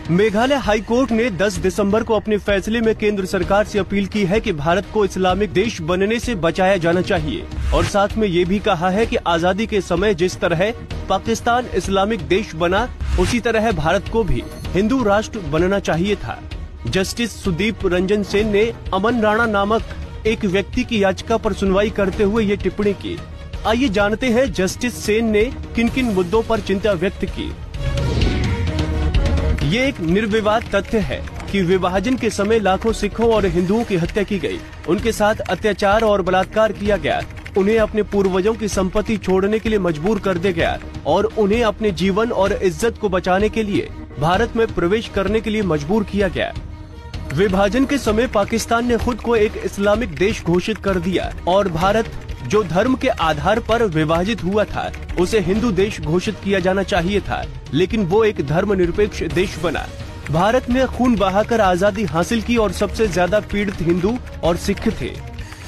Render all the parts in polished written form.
Meghalaya high court ने 10 दिसंबर को अपने फैसले में केंद्र सरकार से अपील की है कि भारत को इस्लामिक देश बनने से बचाया जाना चाहिए और साथ में ये भी कहा है कि आजादी के समय जिस तरह पाकिस्तान इस्लामिक देश बना, उसी तरह भारत को भी हिंदू राष्ट्र बनना चाहिए था। जस्टिस सुदीप रंजन सेन ने अमन राणा नामक एक व्यक्ति की याचिका पर सुनवाई करते हुए ये टिप्पणी की। आइए जानते हैं जस्टिस सेन ने किन किन मुद्दों पर चिंता व्यक्त की। ये एक निर्विवाद तथ्य है कि विभाजन के समय लाखों सिखों और हिंदुओं की हत्या की गई, उनके साथ अत्याचार और बलात्कार किया गया, उन्हें अपने पूर्वजों की संपत्ति छोड़ने के लिए मजबूर कर दिया गया और उन्हें अपने जीवन और इज्जत को बचाने के लिए भारत में प्रवेश करने के लिए मजबूर किया गया। विभाजन के समय पाकिस्तान ने खुद को एक इस्लामिक देश घोषित कर दिया और भारत, जो धर्म के आधार पर विभाजित हुआ था, उसे हिंदू देश घोषित किया जाना चाहिए था, लेकिन वो एक धर्मनिरपेक्ष देश बना। भारत ने खून बहाकर आजादी हासिल की और सबसे ज्यादा पीड़ित हिंदू और सिख थे,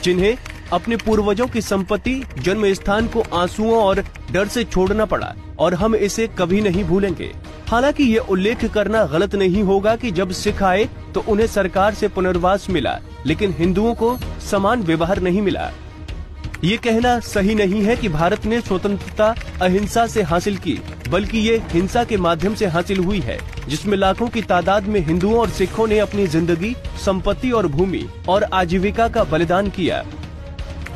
जिन्हें अपने पूर्वजों की संपत्ति, जन्म स्थान को आंसुओं और डर से छोड़ना पड़ा और हम इसे कभी नहीं भूलेंगे। हालांकि ये उल्लेख करना गलत नहीं होगा कि जब सिख आए तो उन्हें सरकार से पुनर्वास मिला, लेकिन हिंदुओं को समान व्यवहार नहीं मिला। ये कहना सही नहीं है कि भारत ने स्वतंत्रता अहिंसा से हासिल की, बल्कि ये हिंसा के माध्यम से हासिल हुई है, जिसमें लाखों की तादाद में हिंदुओं और सिखों ने अपनी जिंदगी, संपत्ति और भूमि और आजीविका का बलिदान किया।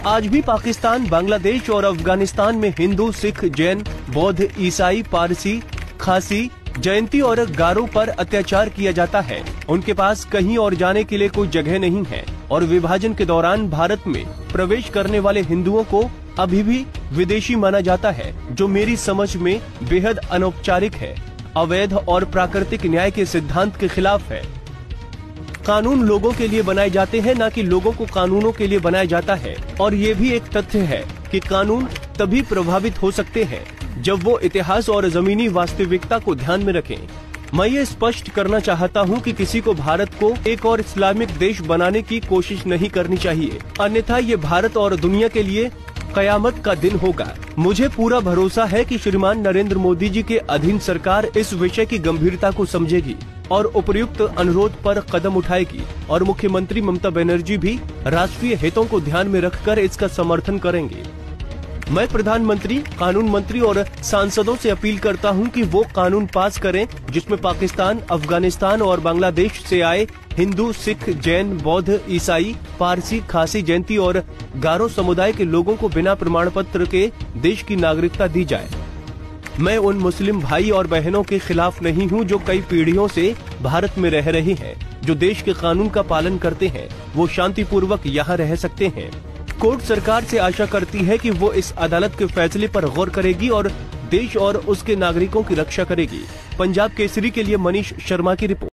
आज भी पाकिस्तान, बांग्लादेश और अफगानिस्तान में हिंदू, सिख, जैन, बौद्ध, ईसाई, पारसी, खासी, जयंती और गारो पर अत्याचार किया जाता है। उनके पास कहीं और जाने के लिए कोई जगह नहीं है और विभाजन के दौरान भारत में प्रवेश करने वाले हिंदुओं को अभी भी विदेशी माना जाता है, जो मेरी समझ में बेहद अनौपचारिक है, अवैध और प्राकृतिक न्याय के सिद्धांत के खिलाफ है। कानून लोगों के लिए बनाए जाते हैं, न कि लोगों को कानूनों के लिए बनाया जाता है। और ये भी एक तथ्य है कि कानून तभी प्रभावित हो सकते हैं जब वो इतिहास और जमीनी वास्तविकता को ध्यान में रखें। मैं ये स्पष्ट करना चाहता हूँ कि किसी को भारत को एक और इस्लामिक देश बनाने की कोशिश नहीं करनी चाहिए, अन्यथा ये भारत और दुनिया के लिए कयामत का दिन होगा। मुझे पूरा भरोसा है कि श्रीमान नरेंद्र मोदी जी के अधीन सरकार इस विषय की गंभीरता को समझेगी और उपयुक्त अनुरोध पर कदम उठाएगी और मुख्यमंत्री ममता बनर्जी भी राष्ट्रीय हितों को ध्यान में रखकर इसका समर्थन करेंगे। मैं प्रधानमंत्री, कानून मंत्री और सांसदों से अपील करता हूं कि वो कानून पास करें जिसमें पाकिस्तान, अफगानिस्तान और बांग्लादेश से आए हिंदू, सिख, जैन, बौद्ध, ईसाई, पारसी, खासी, जयंती और गारो समुदाय के लोगों को बिना प्रमाण पत्र के देश की नागरिकता दी जाए। मैं उन मुस्लिम भाई और बहनों के खिलाफ नहीं हूं जो कई पीढ़ियों से भारत में रह रहे हैं, जो देश के कानून का पालन करते हैं, वो शांतिपूर्वक यहाँ रह सकते हैं। कोर्ट सरकार से आशा करती है कि वो इस अदालत के फैसले पर गौर करेगी और देश और उसके नागरिकों की रक्षा करेगी। पंजाब केसरी के लिए मनीष शर्मा की रिपोर्ट।